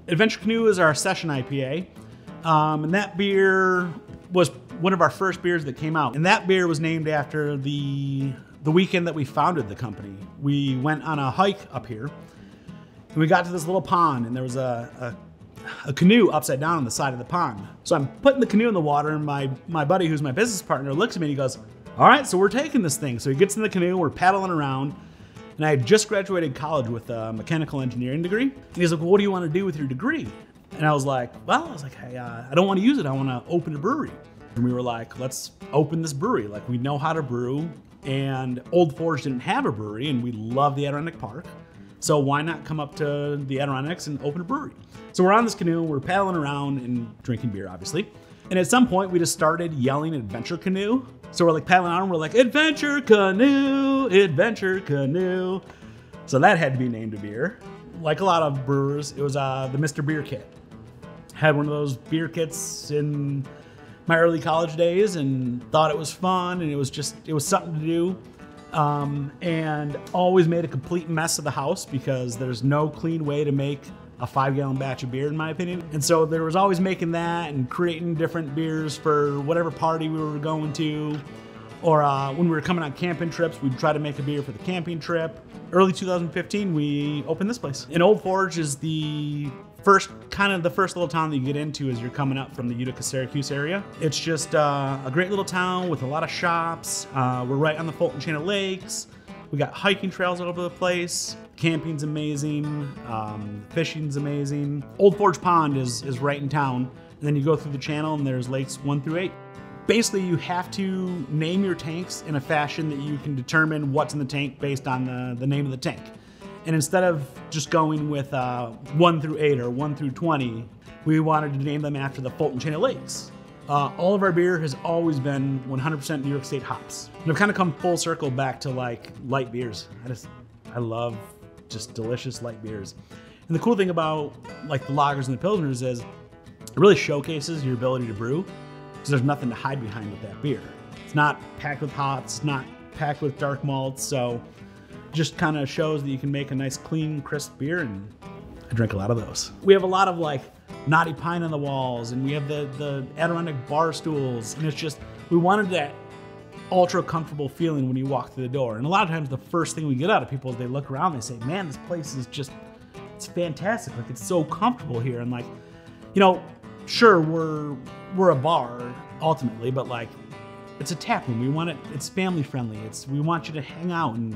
Adventure Canoe is our session IPA. And that beer was one of our first beers that came out. And that beer was named after the weekend that we founded the company. We went on a hike up here and we got to this little pond, and there was a canoe upside down on the side of the pond. So I'm putting the canoe in the water, and my buddy, who's my business partner, looks at me and he goes, all right, so we're taking this thing. So he gets in the canoe, we're paddling around, and I had just graduated college with a mechanical engineering degree. And he's like, well, what do you want to do with your degree? And I was like, hey, I don't want to use it. I want to open a brewery. And we were like, let's open this brewery. Like, we know how to brew, and Old Forge didn't have a brewery, and we love the Adirondack Park. So why not come up to the Adirondacks and open a brewery? So we're on this canoe, we're paddling around and drinking beer, obviously. And at some point we just started yelling Adventure Canoe. So we're like paddling around and we're like, Adventure Canoe, Adventure Canoe. So that had to be named a beer. Like a lot of brewers, it was the Mr. Beer Kit. Had one of those beer kits in my early college days and thought it was fun, and it was something to do. And always made a complete mess of the house because there's no clean way to make a 5-gallon batch of beer, in my opinion. And so there was always making that and creating different beers for whatever party we were going to. Or when we were coming on camping trips, we'd try to make a beer for the camping trip. Early 2015, we opened this place. And Old Forge is the first little town that you get into as you're coming up from the Utica, Syracuse area. It's just a great little town with a lot of shops. We're right on the Fulton Chain of Lakes. We got hiking trails all over the place. Camping's amazing. Fishing's amazing. Old Forge Pond is right in town. And then you go through the channel and there's lakes 1 through 8. Basically, you have to name your tanks in a fashion that you can determine what's in the tank based on the name of the tank. And instead of just going with 1 through 8 or 1 through 20, we wanted to name them after the Fulton Chain of Lakes. All of our beer has always been 100% New York State hops. And I've kind of come full circle back to like light beers. I love just delicious light beers. And the cool thing about like the lagers and the pilsners is it really showcases your ability to brew, because there's nothing to hide behind with that beer. It's not packed with hops, it's not packed with dark malts, so just kind of shows that you can make a nice clean, crisp beer, and I drink a lot of those. We have a lot of like knotty pine on the walls, and we have the Adirondack bar stools, and it's just, we wanted that ultra comfortable feeling when you walk through the door. And a lot of times the first thing we get out of people is they look around, they say, man, this place is just, it's fantastic. Like, it's so comfortable here. And like, you know, sure, we're a bar ultimately, but like, it's a tap room. We want it, it's family friendly. We want you to hang out and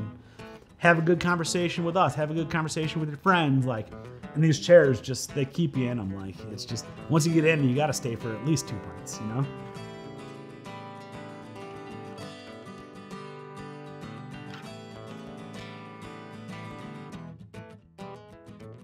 have a good conversation with us, have a good conversation with your friends. Like, and these chairs just, they keep you in them. Like, it's just, once you get in, you got to stay for at least 2 pints, you know?